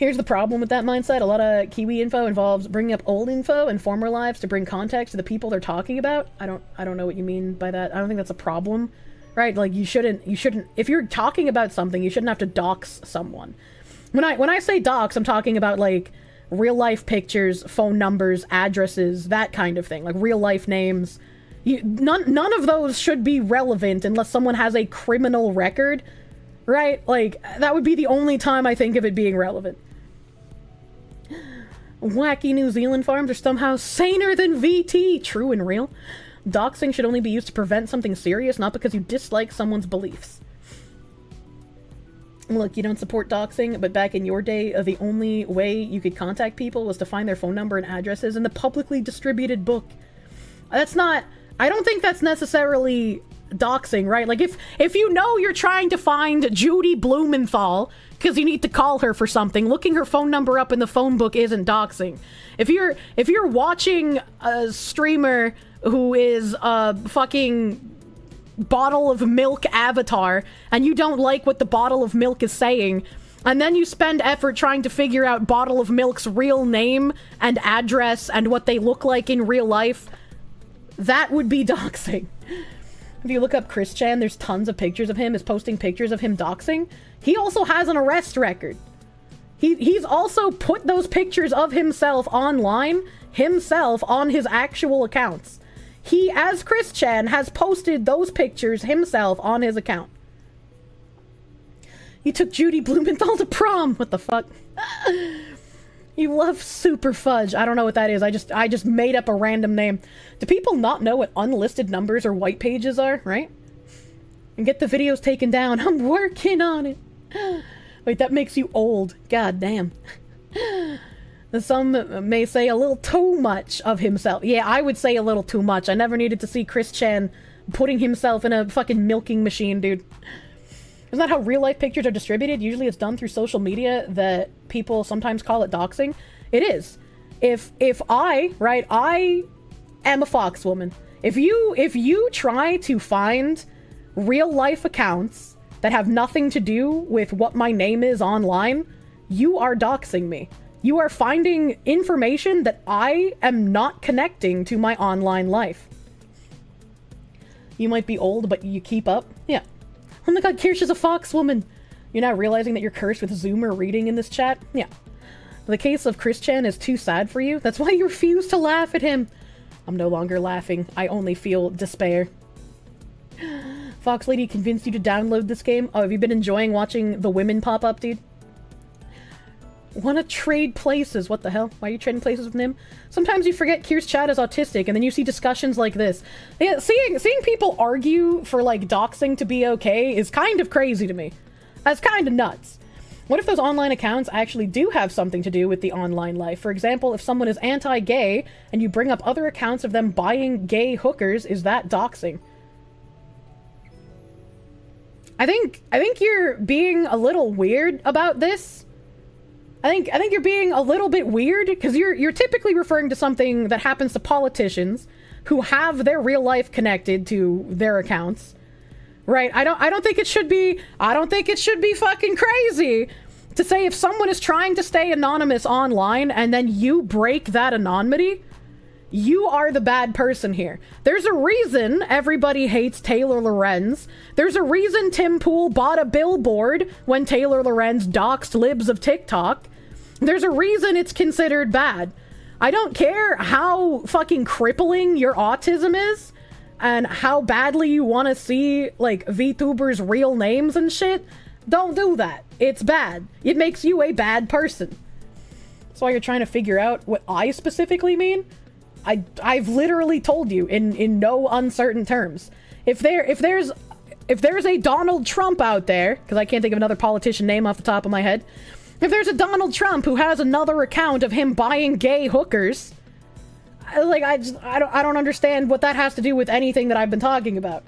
Here's the problem with that mindset. A lot of Kiwi info involves bringing up old info and former lives to bring context to the people they're talking about. I don't know what you mean by that. I don't think that's a problem, right? Like, you shouldn't, if you're talking about something, you shouldn't have to dox someone. When I say dox, I'm talking about, like, real life pictures, phone numbers, addresses, that kind of thing. Like, real life names. None of those should be relevant unless someone has a criminal record, right? Like, that would be the only time I think of it being relevant. Wacky New Zealand farms are somehow saner than VT. True and real. Doxing should only be used to prevent something serious, not because you dislike someone's beliefs. Look, you don't support doxing, but back in your day, the only way you could contact people was to find their phone number and addresses in the publicly distributed book. That's not... I don't think that's necessarily doxing, right? Like, if you know you're trying to find Judy Blumenthal because you need to call her for something, looking her phone number up in the phone book isn't doxing. If you're watching a streamer who is a fucking bottle of milk avatar and you don't like what the bottle of milk is saying, and then you spend effort trying to figure out bottle of milk's real name and address and what they look like in real life, that would be doxing. If you look up Kirsche, there's tons of pictures of him, is posting pictures of him doxing. He also has an arrest record. He's also put those pictures of himself online, himself on his actual accounts. He, as Kirsche, has posted those pictures himself on his account. You took Judy Blumenthal to prom. What the fuck? You love super fudge. I don't know what that is. I just made up a random name. Do people not know what unlisted numbers or white pages are, right? And get the videos taken down. I'm working on it. Wait, that makes you old. God damn. Some may say a little too much of himself. Yeah, I would say a little too much. I never needed to see Kirsche putting himself in a fucking milking machine, dude. Isn't that how real-life pictures are distributed? Usually it's done through social media that people sometimes call it doxing. It is. If I am a fox woman. If you try to find real-life accounts that have nothing to do with what my name is online, you are doxing me. You are finding information that I am not connecting to my online life. You might be old, but you keep up? Yeah. Oh my god, Kirsche is a fox woman! You're now realizing that you're cursed with Zoomer reading in this chat? Yeah. The case of Kirsche is too sad for you? That's why you refuse to laugh at him! I'm no longer laughing. I only feel despair. Fox Lady convinced you to download this game? Oh, have you been enjoying watching the women pop up, dude? Wanna trade places? What the hell? Why are you trading places with him? Sometimes you forget Kirsche chat is autistic, and then you see discussions like this. Yeah, seeing people argue for, like, doxing to be okay is kind of crazy to me. That's kind of nuts. What if those online accounts actually do have something to do with the online life? For example, if someone is anti-gay, and you bring up other accounts of them buying gay hookers, is that doxing? I think you're being a little weird about this. I think you're being a little bit weird, because you're typically referring to something that happens to politicians who have their real life connected to their accounts, right? I don't think it should be fucking crazy to say if someone is trying to stay anonymous online and then you break that anonymity, you are the bad person here. There's a reason everybody hates Taylor Lorenz. There's a reason Tim Pool bought a billboard when Taylor Lorenz doxed libs of TikTok. There's a reason it's considered bad. I don't care how fucking crippling your autism is and how badly you want to see, like, VTubers' real names and shit. Don't do that. It's bad. It makes you a bad person. That's why you're trying to figure out what I specifically mean. I've literally told you in no uncertain terms. If there's a Donald Trump out there, because I can't think of another politician name off the top of my head, if there's a Donald Trump who has another account of him buying gay hookers, like, I don't understand what that has to do with anything that I've been talking about.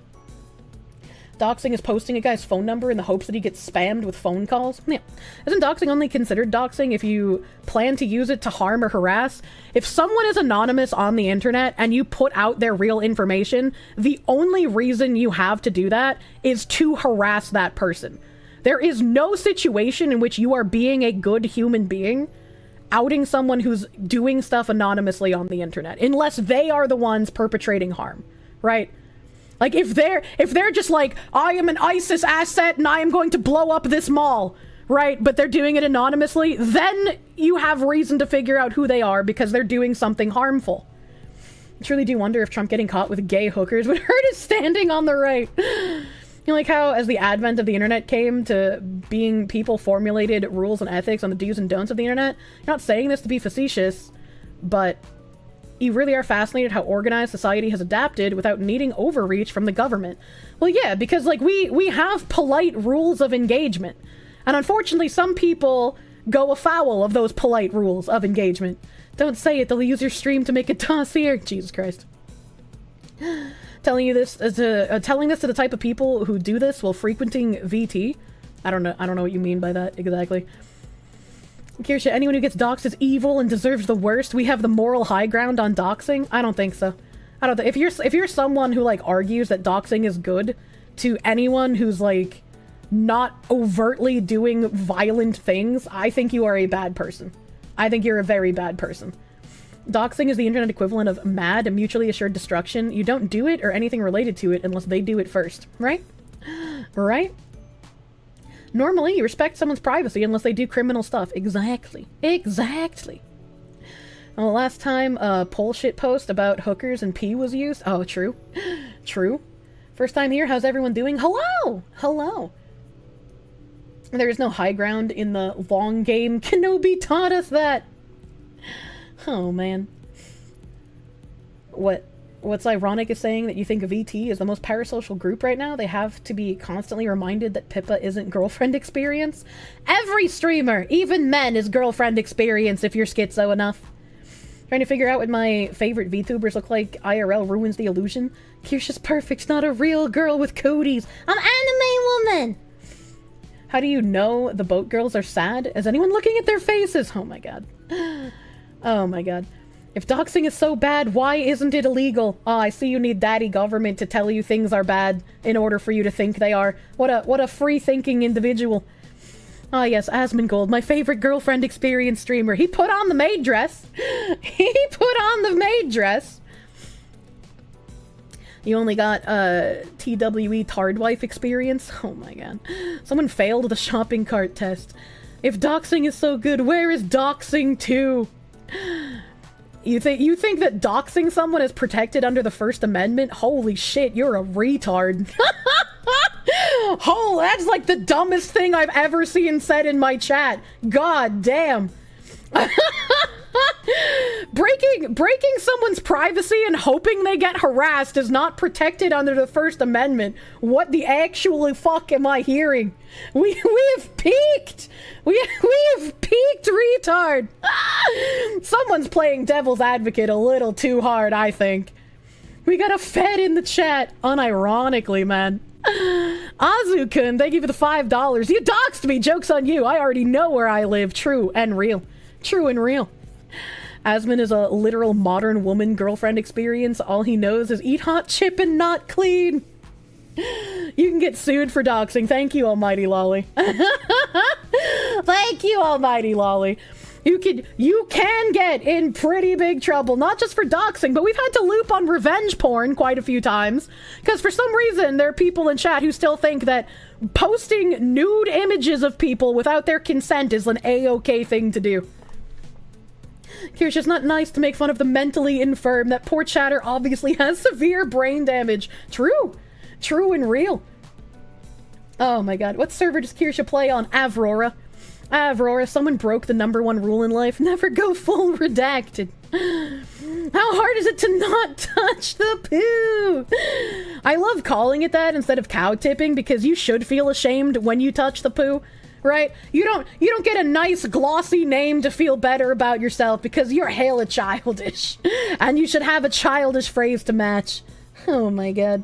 Doxing is posting a guy's phone number in the hopes that he gets spammed with phone calls? Yeah. Isn't doxing only considered doxing if you plan to use it to harm or harass? If someone is anonymous on the internet and you put out their real information, the only reason you have to do that is to harass that person. There is no situation in which you are being a good human being outing someone who's doing stuff anonymously on the internet, unless they are the ones perpetrating harm, right? Like, if they're just like, I am an ISIS asset and I am going to blow up this mall, right? But they're doing it anonymously, then you have reason to figure out who they are because they're doing something harmful. I truly do wonder if Trump getting caught with gay hookers would hurt his standing on the right. You know, like how as the advent of the internet came to being, people formulated rules and ethics on the do's and don'ts of the internet. You're not saying this to be facetious, but you really are fascinated how organized society has adapted without needing overreach from the government. Well, yeah, because like we have polite rules of engagement. And unfortunately, some people go afoul of those polite rules of engagement. Don't say it, they'll use your stream to make a dossier. Jesus Christ. Telling this to the type of people who do this while frequenting VT. I don't know what you mean by that exactly. Kirsche, anyone who gets doxed is evil and deserves the worst. We have the moral high ground on doxing. I don't think so. I don't think if you're someone who like argues that doxing is good to anyone who's like not overtly doing violent things, I think you are a bad person. I think you're a very bad person. Doxing is the internet equivalent of MAD, mutually assured destruction. You don't do it or anything related to it unless they do it first, right? Right? Normally, you respect someone's privacy unless they do criminal stuff. Exactly. Exactly. Well, last time a bullshit post about hookers and pee was used. Oh, true. True. First time here, how's everyone doing? Hello! Hello. There is no high ground in the long game. Kenobi taught us that. Oh, man. What's ironic is saying that you think VT is the most parasocial group right now. They have to be constantly reminded that Pippa isn't girlfriend experience. Every streamer, even men, is girlfriend experience if you're schizo enough. Trying to figure out what my favorite VTubers look like IRL ruins the illusion. Kirsche's perfect, not a real girl with cooties. I'm anime woman! How do you know the boat girls are sad? Is anyone looking at their faces? Oh my god. Oh my god. If doxing is so bad, why isn't it illegal? Oh, I see you need daddy government to tell you things are bad in order for you to think they are. What a free-thinking individual. Ah, yes, Asmongold, my favorite girlfriend experience streamer. He put on the maid dress. He put on the maid dress. You only got TWE Tardwife experience? Oh my god. Someone failed the shopping cart test. If doxing is so good, where is doxing 2? You think that doxing someone is protected under the First Amendment? Holy shit, you're a retard. Oh, that's like the dumbest thing I've ever seen said in my chat. God damn. Breaking someone's privacy and hoping they get harassed is not protected under the First Amendment. What the actual fuck am I hearing? We have peaked! We have peaked, retard! Someone's playing devil's advocate a little too hard, I think. We got a Fed in the chat, unironically, man. Azu-kun, thank you for the $5. You doxed me! Joke's on you, I already know where I live. True and real. True and real. Asmon is a literal modern woman girlfriend experience. All he knows is eat hot chip and not clean. You can get sued for doxing. Thank you, Almighty Lolly. Thank you, Almighty Lolly. You can get in pretty big trouble, not just for doxing, but we've had to loop on revenge porn quite a few times. Because for some reason, there are people in chat who still think that posting nude images of people without their consent is an A-okay thing to do. Kirsche, it's not nice to make fun of the mentally infirm. That poor chatter obviously has severe brain damage. True. True and real. Oh my god. What server does Kirsche play on? Avrora. Avrora, someone broke the #1 rule in life. Never go full redacted. How hard is it to not touch the poo? I love calling it that instead of cow tipping because you should feel ashamed when you touch the poo. Right? You don't get a nice glossy name to feel better about yourself because you're hella childish. And you should have a childish phrase to match. Oh my god.